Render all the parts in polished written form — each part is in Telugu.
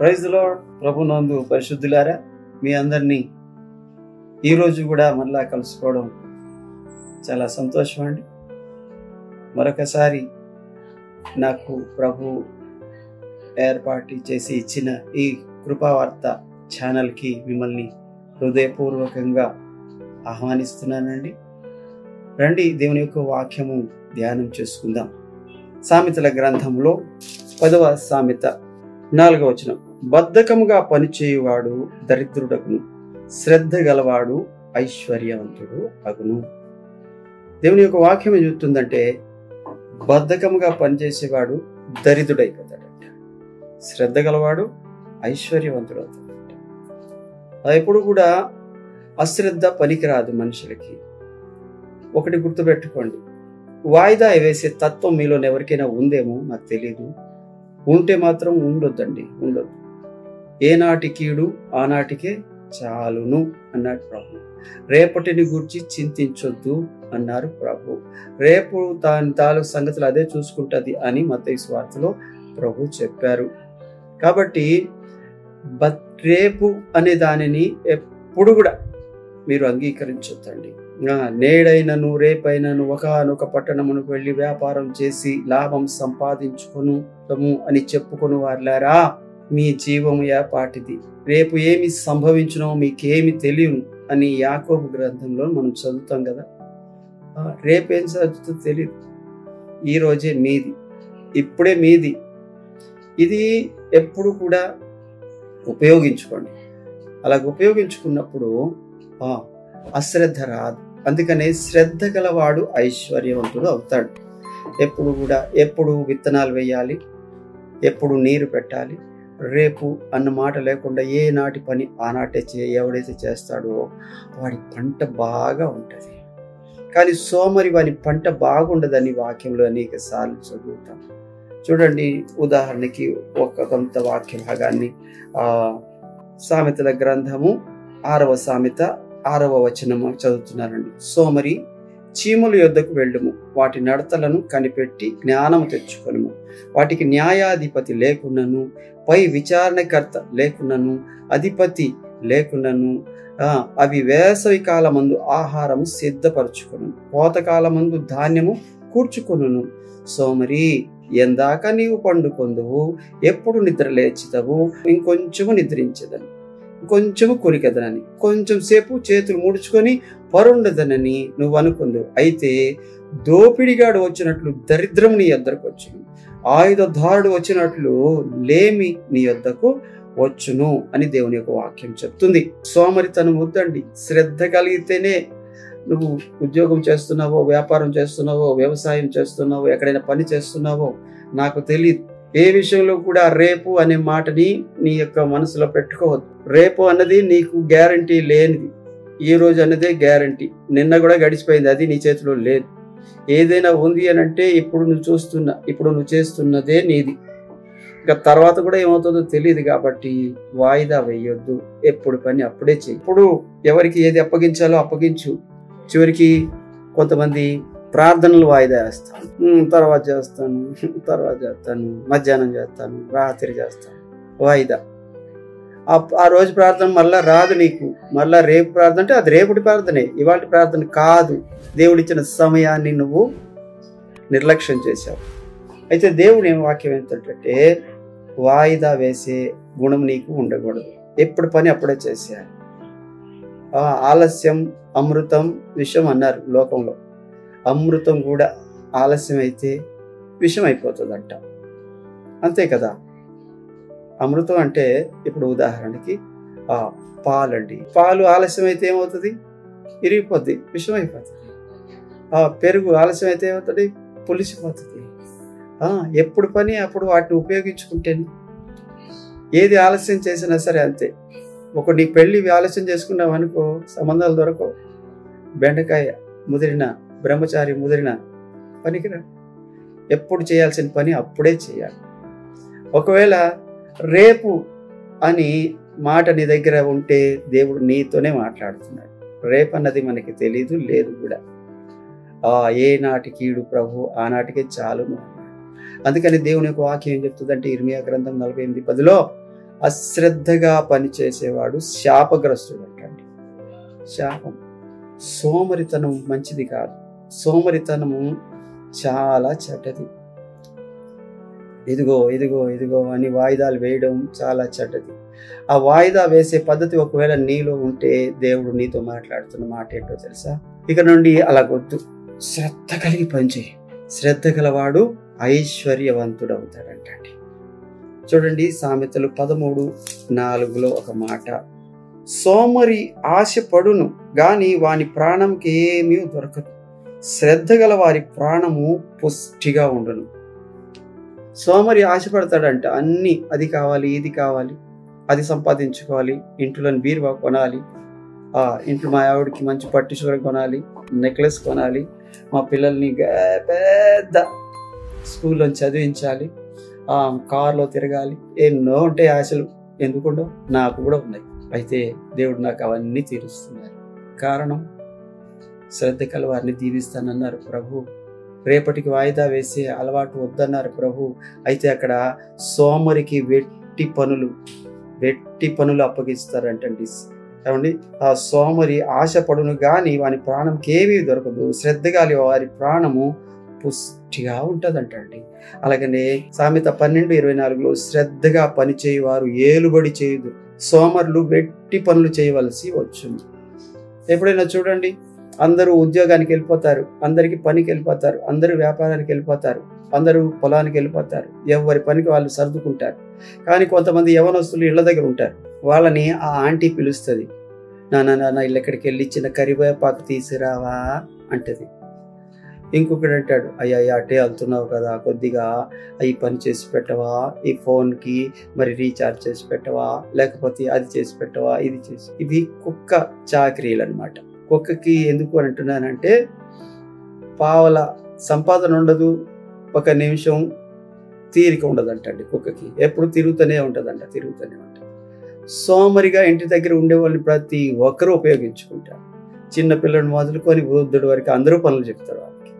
Praise the lord. ప్రభునందు పరిశుద్ధులారా, మీ అందరినీ ఈరోజు కూడా మళ్ళా కలుసుకోవడం చాలా సంతోషం అండి. మరొకసారి నాకు ప్రభు ఏర్పాటు చేసి ఇచ్చిన ఈ కృపావార్త ఛానల్కి మిమ్మల్ని హృదయపూర్వకంగా ఆహ్వానిస్తున్నానండి. రండి, దేవుని యొక్క వాక్యము ధ్యానం చేసుకుందాం. సామెతల గ్రంథంలో 10వ సామెత 4వ వచనం. బద్ధకముగా పనిచేయువాడు దరిద్రుడగును, శ్రద్ధ గలవాడు ఐశ్వర్యవంతుడు అగును. దేవుని యొక్క వాక్యం ఏం చెప్తుందంటే, బద్ధకముగా పనిచేసేవాడు దరిద్రుడైపోతాడంట, శ్రద్ధ గలవాడు ఐశ్వర్యవంతుడు అవుతాడంట. అది ఎప్పుడు కూడా అశ్రద్ధ పనికిరాదు మనుషులకి. ఒకటి గుర్తుపెట్టుకోండి, వాయిదా వేసే తత్వం మీలో ఎవరికైనా ఉందేమో నాకు తెలియదు. ఉంటే మాత్రం ఉండొద్దండి, ఉండొద్దు. ఏనాటి కీడు ఆనాటికే చాలును అన్నాడు ప్రభు. రేపటిని గురించి చింతించొద్దు అన్నారు ప్రభు. రేపు తాను సంగతులు అదే చూసుకుంటుంది అని మత్తయి సువార్తలో ప్రభు చెప్పారు. కాబట్టి రేపు అనే దానిని ఎప్పుడు కూడా మీరు అంగీకరించొద్దండి. నేడైనను రేపైనను ఒకనొక పట్టణమునకు వెళ్ళి వ్యాపారం చేసి లాభం సంపాదించుకొనుము అని చెప్పుకొని వారులారా, మీ జీవము ఏపాటిది, రేపు ఏమి సంభవించునో మీకేమి తెలియను అని యాకోబు గ్రంథంలో మనం చదువుతాం కదా. రేపేం చదువుతో తెలియదు, ఈ రోజే మీది, ఇప్పుడే మీది. ఇది ఎప్పుడు కూడా ఉపయోగించుకోండి. అలాగ ఉపయోగించుకున్నప్పుడు అశ్రద్ధ రాదు. అందుకనే శ్రద్ధ గలవాడు ఐశ్వర్యవంతుడు అవుతాడు. ఎప్పుడు కూడా ఎప్పుడు విత్తనాలు వేయాలి, ఎప్పుడు నీరు పెట్టాలి, రేపు అన్న మాట లేకుండా ఏ నాటి పని ఆనాటే ఎవడైతే చేస్తాడో వాడి పంట బాగా ఉంటుంది. కానీ సోమరి వాని పంట బాగుండదని వాక్యంలో అనేక సార్లు చదువుతాం. చూడండి, ఉదాహరణకి కొంత వాక్య భాగాన్ని సామెతల గ్రంథము 6వ సామెత 6వ వచనము చదువుతున్నారండి. సోమరి చీముల యొద్దకు వెళ్ళుము, వాటి నడతలను కనిపెట్టి జ్ఞానము తెచ్చుకొనుము. వాటికి న్యాయాధిపతి లేకున్నను, పై విచారణకర్త లేకున్నను, అధిపతి లేకున్నను, అవి వేసవి కాలమందు ఆహారము సిద్ధపరచుకొను, కోతకాలమందు ధాన్యము కూర్చుకొనును. సోమరి, ఎందాక నీవు పండుకొందువు, ఎప్పుడు నిద్ర లేచిదవు, ఇంకొంచెము నిద్రించదని, కొంచెము కొరికెదనని, కొంచెం సేపు చేతులు ముడుచుకొని పరుండదనని నువ్వు అనుకుందు. అయితే దోపిడిగాడు వచ్చినట్లు దరిద్రము నీ యొద్దకు వచ్చును, ఆయుధదారుడు వచ్చినట్లు లేమి నీ యొద్దకు వచ్చును అని దేవుని యొక్క వాక్యం చెప్తుంది. సోమరితనం వద్దండి. శ్రద్ధ కలిగితేనే నువ్వు ఉద్యోగం చేస్తున్నావో, వ్యాపారం చేస్తున్నావో, వ్యవసాయం చేస్తున్నావో, ఎక్కడైనా పని చేస్తున్నావో నాకు తెలియదు. ఏ విషయంలో కూడా రేపు అనే మాటని నీ యొక్క మనసులో పెట్టుకోవద్దు. రేపు అన్నది నీకు గ్యారంటీ లేనిది, ఈ రోజు అన్నదే గ్యారంటీ. నిన్న కూడా గడిచిపోయింది, అది నీ చేతిలో లేదు. ఏదైనా ఉంది అని అంటే ఇప్పుడు నువ్వు చేస్తున్నదే నీది. ఇంకా తర్వాత కూడా ఏమవుతుందో తెలియదు. కాబట్టి వాయిదా వేయొద్దు, ఎప్పుడు పని అప్పుడే చెయ్యి. ఇప్పుడు ఎవరికి ఏది అప్పగించాలో అప్పగించు. చివరికి కొంతమంది ప్రార్థనలు వాయిదా వేస్తాను, తర్వాత చేస్తాను, మధ్యాహ్నం చేస్తాను, రాత్రి చేస్తాను, వాయిదా. ఆ రోజు ప్రార్థన మళ్ళా రాదు నీకు. మళ్ళా రేపు ప్రార్థన అంటే అది రేపటి ప్రార్థనే, ఇవాళ ప్రార్థన కాదు. దేవుడిచ్చిన సమయాన్ని నువ్వు నిర్లక్ష్యం చేశావు. అయితే దేవుడు వాక్యం ఏంటంటే, వాయిదా వేసే గుణం నీకు ఉండకూడదు. ఎప్పుడు పని అప్పుడే చేసేయాలి. ఆలస్యం అమృతం విషం అన్నారు లోకంలో. అమృతం కూడా ఆలస్యం అయితే విషం అయిపోతుందంట, అంతే కదా. అమృతం అంటే ఇప్పుడు ఉదాహరణకి పాలండి, పాలు ఆలస్యం అయితే ఏమవుతుంది, ఇరిగిపోద్ది, విషం అయిపోతుంది. పెరుగు ఆలస్యం అయితే ఏమవుతుంది, పులిసిపోతుంది. ఎప్పుడు పని అప్పుడు వాటిని ఉపయోగించుకుంటే, ఏది ఆలస్యం చేసినా సరే అంతే. నీ పెళ్లి ఆలస్యం చేసుకున్నావు అనుకో, సంబంధాలు దొరకవు. బెండకాయ ముదిరిన, బ్రహ్మచారి ముదిరిన పనికిరా. ఎప్పుడు చేయాల్సిన పని అప్పుడే చేయాలి. ఒకవేళ రేపు అని మాట నీ దగ్గర ఉంటే దేవుడు నీతోనే మాట్లాడుతున్నాడు. రేపు అన్నది మనకి తెలీదు, లేదు కూడా. ఏ నాటి కీడు ప్రభు ఆనాటికే చాలును. అందుకని దేవుని యొక్క వాక్యం ఏం చెప్తుందంటే, ఇర్మియా గ్రంథం 48:10లో అశ్రద్ధగా పనిచేసేవాడు శాపగ్రస్తుడు అంటండి. శాపం. సోమరితనం మంచిది కాదు. సోమరితనము చాలా చెడ్డది. ఇదిగో ఇదిగో ఇదిగో అని వాయిదాలు వేయడం చాలా చెడ్డది. ఆ వాయిదా వేసే పద్ధతి ఒకవేళ నీలో ఉంటే దేవుడు నీతో మాట్లాడుతున్న మాట ఏంటో తెలుసా? ఇక నుండి అలాగొద్దు. శ్రద్ధ కలిగి పనిచేయి. శ్రద్ధ గలవాడు ఐశ్వర్యవంతుడు అవుతాడంటండి. చూడండి, సామెతలు 13:4 ఒక మాట, సోమరి ఆశపడును గాని వాని ప్రాణంకి ఏమీ దొరకదు, శ్రద్ధ గల వారి ప్రాణము పుష్టిగా ఉండును. సోమరి ఆశపడతాడంట, అన్ని అది కావాలి, ఇది కావాలి, అది సంపాదించుకోవాలి, ఇంట్లోని బీరువా కొనాలి, ఇంట్లో మా ఆవిడకి మంచి పట్టు చీర కొనాలి, నెక్లెస్ కొనాలి, మా పిల్లల్ని పెద్ద స్కూల్లో చదివించాలి, కార్లో తిరగాలి, ఎన్నో ఉంటాయి ఆశలు. ఎందుకుండో నాకు కూడా ఉన్నాయి. అయితే దేవుడు నాకు అవన్నీ తీరుస్తున్నారు. కారణం, శ్రద్ధ కల వారిని దీవిస్తానన్నారు ప్రభు. రేపటికి వాయిదా వేసే అలవాటు వద్దన్నారు ప్రభు. అయితే అక్కడ సోమరికి వెట్టి పనులు అప్పగిస్తారంటండి. ఏమండి, ఆ సోమరి ఆశపడును గాని వాని ప్రాణంకి ఏమీ దొరకదు, శ్రద్ధ గాలి వారి ప్రాణము పుష్టిగా ఉంటుందంటండి. అలాగనే సామెత 12:24 శ్రద్ధగా పనిచేయవారు ఏలుబడి చేయదు, సోమరులు వెట్టి పనులు చేయవలసి వచ్చును. ఎప్పుడైనా చూడండి, అందరూ ఉద్యోగానికి వెళ్ళిపోతారు, అందరికి పనికి వెళ్ళిపోతారు, అందరూ వ్యాపారానికి వెళ్ళిపోతారు, అందరూ పొలానికి వెళ్ళిపోతారు, ఎవరి పనికి వాళ్ళు సర్దుకుంటారు. కానీ కొంతమంది యవనస్తులు ఇళ్ల దగ్గర ఉంటారు. వాళ్ళని ఆ ఆంటీ పిలుస్తుంది, నాన్న ఇల్లు ఎక్కడికి వెళ్ళి చిన్న కరివేపాకు తీసుకురావా అంటది. ఇంకొకటి అంటాడు, అయ్యా అటే వెళ్తున్నావు కదా, కొద్దిగా ఈ పని చేసి పెట్టవా, ఈ ఫోన్కి మరి రీఛార్జ్ చేసి పెట్టవా, లేకపోతే అది చేసి పెట్టవా, ఇది చేసి. ఇవి కుక్క చాకరీలు అనమాట. కుక్కకి ఎందుకు అని అంటున్నానంటే, పావల సంపాదన ఉండదు, ఒక నిమిషం తీరిక ఉండదంటండి. కుక్కకి ఎప్పుడు తిరుగుతూనే ఉంటుందంట. సోమరిగా ఇంటి దగ్గర ఉండేవాళ్ళని ప్రతి ఒక్కరూ ఉపయోగించుకుంటారు. చిన్నపిల్లడు మొదలుకొని వృద్ధుడి వరకు అందరూ పనులు చెప్తారు వాళ్ళకి.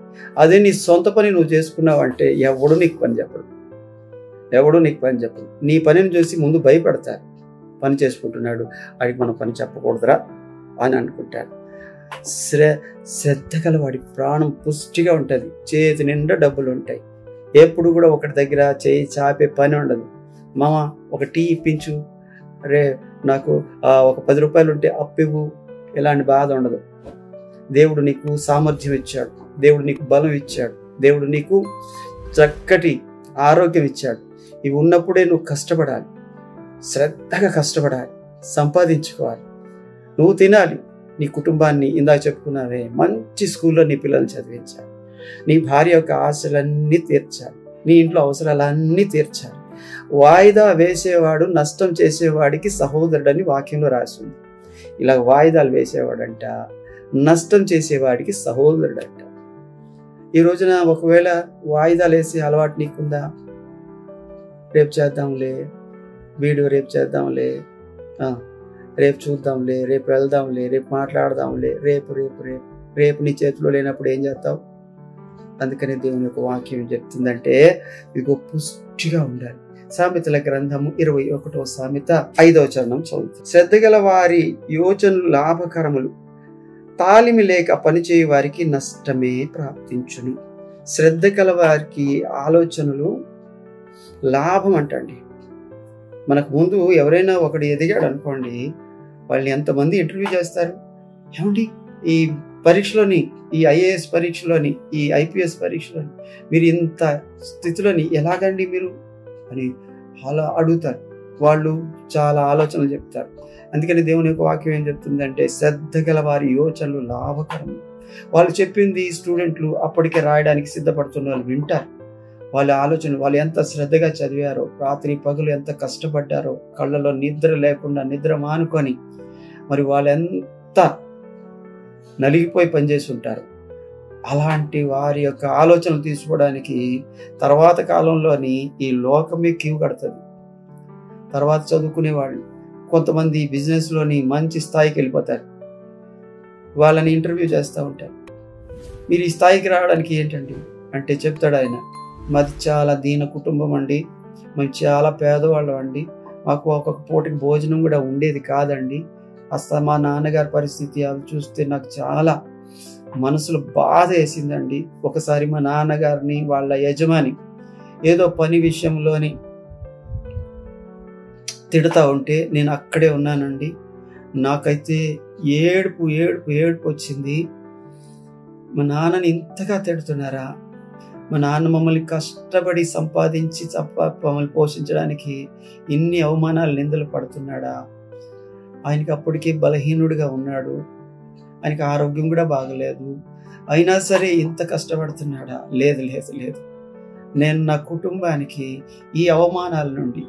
అదే నీ సొంత పని నువ్వు చేసుకున్నావు అంటే ఎవడు నీకు పని చెప్పడు. నీ పనిని చూసి ముందు భయపడతారు. పని చేసుకుంటున్నాడు, వాడికి మనం పని చెప్పకూడదురా అని అనుకుంటారు. శ్రద్ధ గల వాడి ప్రాణం పుష్టిగా ఉంటుంది, చేతి నిండా డబ్బులు ఉంటాయి. ఎప్పుడు కూడా ఒకటి దగ్గర చేయి చాపే పని ఉండదు. మామ ఒక టీ ఇప్పించు, అరే నాకు ఒక 10 రూపాయలు ఉంటే అప్పివ్వు, ఇలాంటి బాధ ఉండదు. దేవుడు నీకు సామర్థ్యం ఇచ్చాడు, దేవుడు నీకు బలం ఇచ్చాడు, దేవుడు నీకు చక్కటి ఆరోగ్యం ఇచ్చాడు. ఇవి ఉన్నప్పుడే నువ్వు కష్టపడాలి, శ్రద్ధగా కష్టపడాలి, సంపాదించుకోవాలి, నువ్వు తినాలి, నీ కుటుంబాన్ని ఇందాక చెప్పుకున్నావే మంచి స్కూల్లో నీ పిల్లల్ని చదివించాలి, నీ భార్య యొక్క ఆశలన్నీ తీర్చాలి, నీ ఇంట్లో అవసరాలన్నీ తీర్చాలి. వాయిదా వేసేవాడు నష్టం చేసేవాడికి సహోదరుడని వాక్యంలో రాసింది. ఇలా వాయిదాలు వేసేవాడంట నష్టం చేసేవాడికి సహోదరుడంట. ఈ రోజున ఒకవేళ వాయిదాలు వేసే అలవాటు నీకుందా? రేపు చేద్దాంలే, వీడియో రేపు చేద్దాంలే, రేపు చూద్దాంలే, రేపు వెళ్దాంలే, రేపు మాట్లాడదాంలే, రేపు రేపు రేపు రేపు నీ చేతిలో లేనప్పుడు ఏం చేస్తావు? అందుకని దేవుని యొక్క వాక్యం చెప్తుందంటే ఇదిగో పుష్టిగా ఉండాలి. సామెతల గ్రంథము 21వ సామెత 5వ చరణం చదువుతుంది. శ్రద్ధ గల వారి యోచనలు లాభకరములు, తాలిమి లేక పనిచేయ వారికి నష్టమే ప్రాప్తించును. శ్రద్ధ గల వారికి ఆలోచనలు లాభం అంటండి. మనకు ముందు ఎవరైనా ఒకడు ఎదిగాడు అనుకోండి, వాళ్ళని ఎంతమంది ఇంటర్వ్యూ చేస్తారు. ఏమండి ఈ పరీక్షలోని, ఈ ఐఏఎస్ పరీక్షలోని, ఈ ఐపీఎస్ పరీక్షలోని మీరు ఇంత స్థితిలోని ఎలాగండి మీరు అని అలా అడుగుతారు. వాళ్ళు చాలా ఆలోచనలు చెప్తారు. అందుకని దేవుని యొక్క వాక్యం ఏం చెప్తుందంటే శ్రద్ధ గల వారి యోచనలు లాభకరం. వాళ్ళు చెప్పింది స్టూడెంట్లు అప్పటికే రాయడానికి సిద్ధపడుతున్న వాళ్ళు వింటారు. వాళ్ళ ఆలోచన, వాళ్ళు ఎంత శ్రద్ధగా చదివారో, రాత్రి పగలు ఎంత కష్టపడ్డారో, కళ్ళలో నిద్ర లేకుండా నిద్ర మానుకొని మరి వాళ్ళు ఎంత నలిగిపోయి పనిచేసి ఉంటారు. అలాంటి వారి యొక్క ఆలోచనలు తీసుకోవడానికి తర్వాత కాలంలోని ఈ లోకమే క్యూ కడుతుంది. తర్వాత చదువుకునేవాళ్ళు కొంతమంది బిజినెస్లోని మంచి స్థాయికి వెళ్ళిపోతారు. వాళ్ళని ఇంటర్వ్యూ చేస్తూ ఉంటారు. మీరు ఈ స్థాయికి రావడానికి ఏంటండి అంటే చెప్తాడు ఆయన, మాది చాలా దీన కుటుంబం అండి, మేము చాలా పేదవాళ్ళం అండి, మాకు ఒక్కొక్క పూటకి భోజనం కూడా ఉండేది కాదండి. అసలు మా నాన్నగారి పరిస్థితి అవి చూస్తే నాకు చాలా మనసులో బాధ వేసిందండి. ఒకసారి మా నాన్నగారిని వాళ్ళ యజమాని ఏదో పని విషయంలోని తిడతా ఉంటే నేను అక్కడే ఉన్నానండి. నాకైతే ఏడుపు ఏడుపు ఏడుపు వచ్చింది. మా నాన్నని ఇంతగా తిడుతున్నారా? మా నాన్న మమ్మల్ని కష్టపడి సంపాదించి మమ్మల్ని పోషించడానికి ఇన్ని అవమానాలు నిందలు పడుతున్నాడా? ఆయనకి అప్పటికే బలహీనుడిగా ఉన్నాడు, ఆయనకి ఆరోగ్యం కూడా బాగలేదు, అయినా సరే ఇంత కష్టపడుతున్నాడా? లేదు లేదు లేదు, నేను నా కుటుంబానికి ఈ అవమానాల నుండి,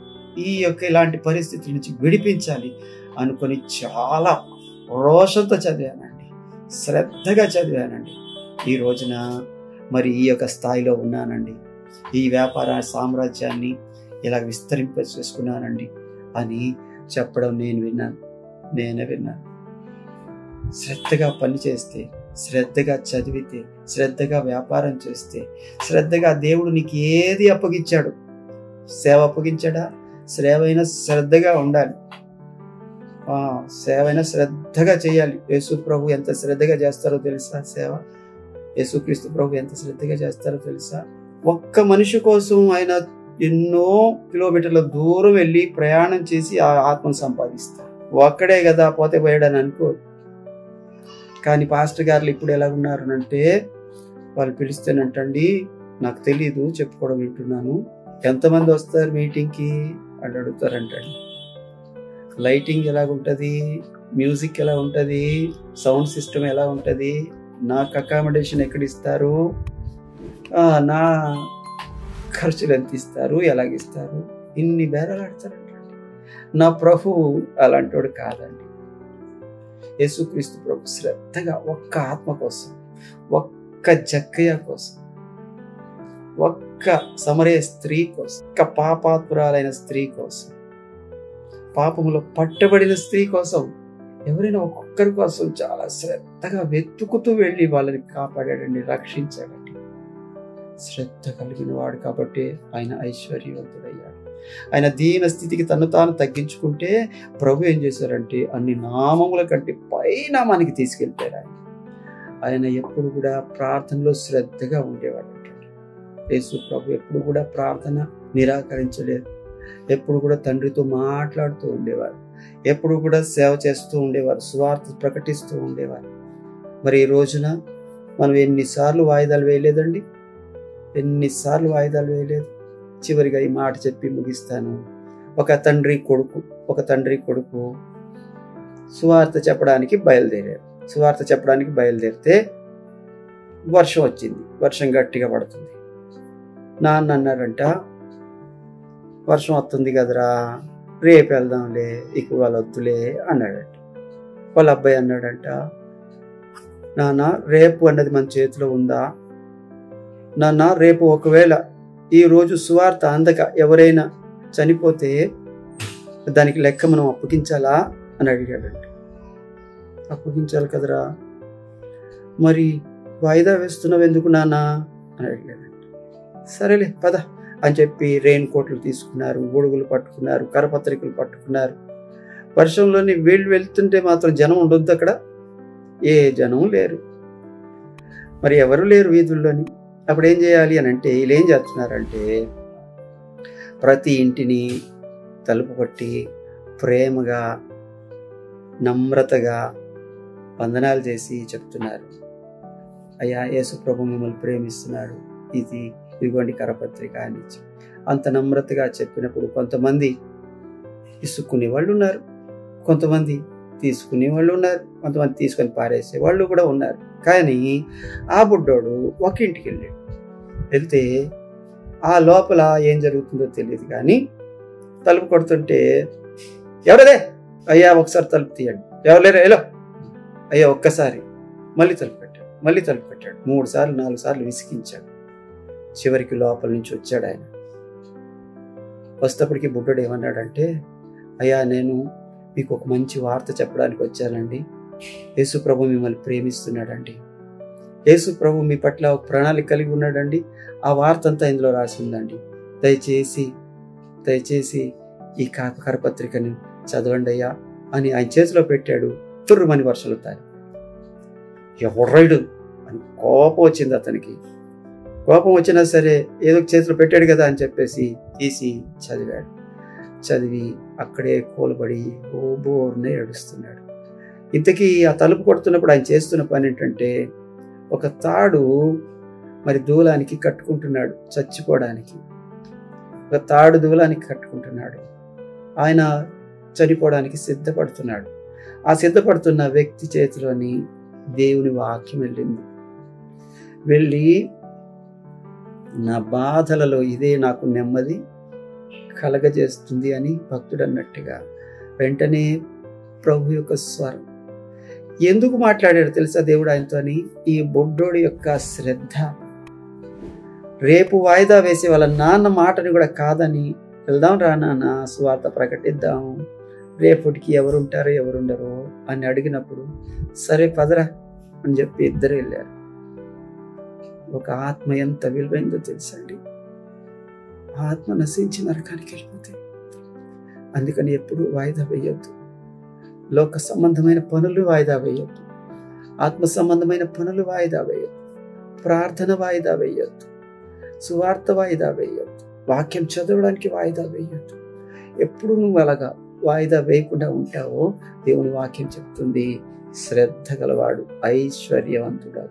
ఈ యొక్క ఇలాంటి పరిస్థితుల నుంచి విడిపించాలి అనుకొని చాలా రోషంతో చదివానండి, శ్రద్ధగా చదివానండి. ఈ రోజున మరి ఈ యొక్క స్థాయిలో ఉన్నానండి. ఈ వ్యాపార సామ్రాజ్యాన్ని ఇలా విస్తరింప చేసుకున్నానండి అని చెప్పడం నేనే విన్నాను. శ్రద్ధగా పని చేస్తే, శ్రద్ధగా చదివితే, శ్రద్ధగా వ్యాపారం చేస్తే, శ్రద్ధగా దేవుడు నీకు ఏది అప్పగించాడు, సేవ అప్పగించాడా? సేవైనా శ్రద్ధగా ఉండాలి, సేవైనా శ్రద్ధగా చేయాలి. యేసు ప్రభు ఎంత శ్రద్ధగా చేస్తారో తెలుసా? సేవ యేసుక్రీస్తు ప్రభు ఎంత శ్రద్ధగా చేస్తారో తెలుసా? ఒక్క మనిషి కోసం ఆయన ఎన్నో కిలోమీటర్ల దూరం వెళ్ళి ప్రయాణం చేసి ఆ ఆత్మను సంపాదిస్తారు. ఒక్కడే కదా పోతే పోయాడని అనుకోరు. కానీ పాస్టర్ గారు ఇప్పుడు ఎలా ఉన్నారు అంటే, వాళ్ళు పిలిస్తేనంటండి, నాకు తెలీదు, చెప్పుకోవడం వింటున్నాను, ఎంతమంది వస్తారు మీటింగ్కి అని అడుగుతారంటండి. లైటింగ్ ఎలాగుంటుంది, మ్యూజిక్ ఎలా ఉంటుంది, సౌండ్ సిస్టమ్ ఎలా ఉంటుంది, నాకు అకామిడేషన్ ఎక్కడ ఇస్తారు, నా ఖర్చులు ఎంత ఇస్తారు, ఎలాగిస్తారు, ఇన్ని బేరాలు ఆడతారంటండి. నా ప్రభు అలాంటి వాడు కాదండి. యేసుక్రీస్తు ప్రభు శ్రద్ధగా ఒక్క ఆత్మ కోసం, ఒక్క జక్కయ్య కోసం, ఒక్క సమరయ స్త్రీ కోసం, ఒక్క పాపాత్మురాలైన స్త్రీ కోసం, పాపములో పట్టబడిన స్త్రీ కోసం, ఎవరైనా ఒక్కొక్కరి కోసం చాలా శ్రద్ధగా వెతుకుతూ వెళ్ళి వాళ్ళని కాపాడాడండి, రక్షించాడండి. శ్రద్ధ కలిగిన వాడు కాబట్టి ఆయన ఐశ్వర్యవంతుడయ్యాడు. ఆయన దీన స్థితికి తను తాను తగ్గించుకుంటే ప్రభు ఏం చేశారంటే అన్ని నామముల కంటే పై నామానికి తీసుకెళ్ళిపోయారు. ఆయన ఎప్పుడు కూడా ప్రార్థనలో శ్రద్ధగా ఉండేవాడు. యేసు ప్రభు ఎప్పుడు కూడా ప్రార్థన నిరాకరించలేదు. ఎప్పుడు కూడా తండ్రితో మాట్లాడుతూ ఉండేవారు, ఎప్పుడు కూడా సేవ చేస్తూ ఉండేవారు, సువార్త ప్రకటిస్తూ ఉండేవారు. మరి ఈ రోజున మనం ఎన్నిసార్లు వాయిదాలు వేయలేదండి, ఎన్నిసార్లు వాయిదాలు వేయలేదు. చివరిగా ఈ మాట చెప్పి ముగిస్తాను. ఒక తండ్రి కొడుకు సువార్త చెప్పడానికి బయలుదేరితే వర్షం వచ్చింది, వర్షం గట్టిగా పడుతుంది. నాన్న అన్నారంట, వర్షం వస్తుంది కదరా, రేపు వెళ్దాంలే, ఇక వాళ్ళు వద్దులే అన్నాడంట. వాళ్ళ అబ్బాయి అన్నాడంట, నాన్న రేపు అన్నది మన చేతిలో ఉందా నాన్న? రేపు ఒకవేళ ఈరోజు సువార్త అందక ఎవరైనా చనిపోతే దానికి లెక్క మనం అప్పగించాలా అని అడిగాడంట. అప్పగించాలి కదరా, మరి వాయిదా వేస్తున్నావు ఎందుకు నాన్న అని అడిగాడంట. సరేలే పద అని చెప్పి రెయిన్ కోట్లు తీసుకున్నారు, గొడుగులు పట్టుకున్నారు, కరపత్రికలు పట్టుకున్నారు. వర్షంలోని వీళ్ళు వెళ్తుంటే మాత్రం జనం ఉండొద్దు అక్కడ, ఏ జనం లేరు, మరి ఎవరు లేరు వీధుల్లోని. అప్పుడు ఏం చేయాలి అని అంటే, వీళ్ళు ఏం చేస్తున్నారంటే ప్రతి ఇంటిని తలుపు కొట్టి ప్రేమగా నమ్రతగా వందనాలు చేసి చెప్తున్నారు, అయ్యా యేసు ప్రభు మిమ్మల్ని ప్రేమిస్తున్నాడు, ఇదిగోండి కరపత్రిక అని. అంత నమ్రతగా చెప్పినప్పుడు కొంతమంది ఇసుక్కునే వాళ్ళు ఉన్నారు, కొంతమంది తీసుకునే వాళ్ళు ఉన్నారు, కొంతమంది తీసుకొని పారేసే వాళ్ళు కూడా ఉన్నారు. కానీ ఆ బుడ్డోడు ఒక ఇంటికి వెళ్తే ఆ లోపల ఏం జరుగుతుందో తెలియదు, కానీ తలుపు కొడుతుంటే ఎవరదే అయ్యా ఒకసారి తలుపు తీయండి, ఎవరు ఏలో అయ్యా ఒక్కసారి, మళ్ళీ తలుపు పెట్టాడు 3 సార్లు 4 సార్లు విసిగించాడు. చివరికి లోపల నుంచి వచ్చాడు ఆయన. వస్తేప్పటికి బుడ్డోడు ఏమన్నాడంటే, అయ్యా నేను మీకు ఒక మంచి వార్త చెప్పడానికి వచ్చానండి, యేసు ప్రభు మిమ్మల్ని ప్రేమిస్తున్నాడండి, యేసు ప్రభు మీ పట్ల ఒక ప్రణాళిక కలిగి ఉన్నాడండి, ఆ వార్త అంతా ఇందులో రాసి ఉందండి, దయచేసి ఈ కరపత్రికని చదవండి అయ్యా అని ఆయన చేతిలో పెట్టాడు. తుర్రుమని వర్షాలు తాయి. ఎవరైడు అని కోపం వచ్చింది అతనికి. కోపం వచ్చినా సరే ఏదో చేతిలో పెట్టాడు కదా అని చెప్పేసి తీసి చదివాడు. చదివి అక్కడే కూలబడి బోర్నే ఏడుస్తున్నాడు. ఇంతకీ ఆ తలుపు కొడుతున్నప్పుడు ఆయన చేస్తున్న పని ఏంటంటే, ఒక తాడు మరి దూలానికి కట్టుకుంటున్నాడు. చచ్చిపోవడానికి ఒక తాడు దూలానికి కట్టుకుంటున్నాడు. ఆయన చనిపోవడానికి సిద్ధపడుతున్నాడు. ఆ సిద్ధపడుతున్న వ్యక్తి చేతిలోని దేవుని వాక్యం వెళ్ళింది. వెళ్ళి, నా బాధలలో ఇదే నాకు నెమ్మది కలగజేస్తుంది అని భక్తుడు అన్నట్టుగా వెంటనే ప్రభు యొక్క స్వరం. ఎందుకు మాట్లాడాడు తెలుసా దేవుడు ఆయనతో అని? ఈ బొడ్డోడి యొక్క శ్రద్ధ. రేపు వాయిదా వేసే వాళ్ళ నాన్న మాటని కూడా కాదని, వెళ్దాం రా నాన్న, సువార్త ప్రకటిద్దాం, రేపటికి ఎవరుంటారో ఎవరుండరో అని అడిగినప్పుడు సరే పదరా అని చెప్పి ఇద్దరు వెళ్ళారు. ఒక ఆత్మ ఎంత విలువైందో తెలుసండి. ఆత్మ నశించి నరకానికి వెళ్ళిపోతే. అందుకని ఎప్పుడు వాయిదా వేయొద్దు. లోక సంబంధమైన పనులు వాయిదా వేయొద్దు. ఆత్మ సంబంధమైన పనులు వాయిదా వేయొద్దు. ప్రార్థన వాయిదా వేయొద్దు. సువార్త వాయిదా వేయొద్దు. వాక్యం చదవడానికి వాయిదా వేయొద్దు. ఎప్పుడు నువ్వు అలాగా వాయిదా వేయకుండా ఉంటావో దేవుని వాక్యం చెప్తుంది, శ్రద్ధ గలవాడు ఐశ్వర్యవంతుడు.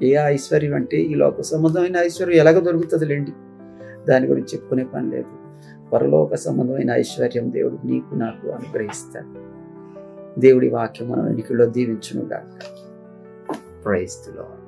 ఏ ఐశ్వర్యం అంటే ఈ లోక సంబంధమైన ఐశ్వర్యం ఎలాగ దొరుకుతుంది లేండి, దాని గురించి చెప్పుకునే పని లేదు. పరలోక సంబంధమైన ఐశ్వర్యం దేవుడు నీకు నాకు అనుగ్రహిస్తాడు. దేవుడి వాక్యం మన వెనుకలో దీవించునుగాక. Praise the lord.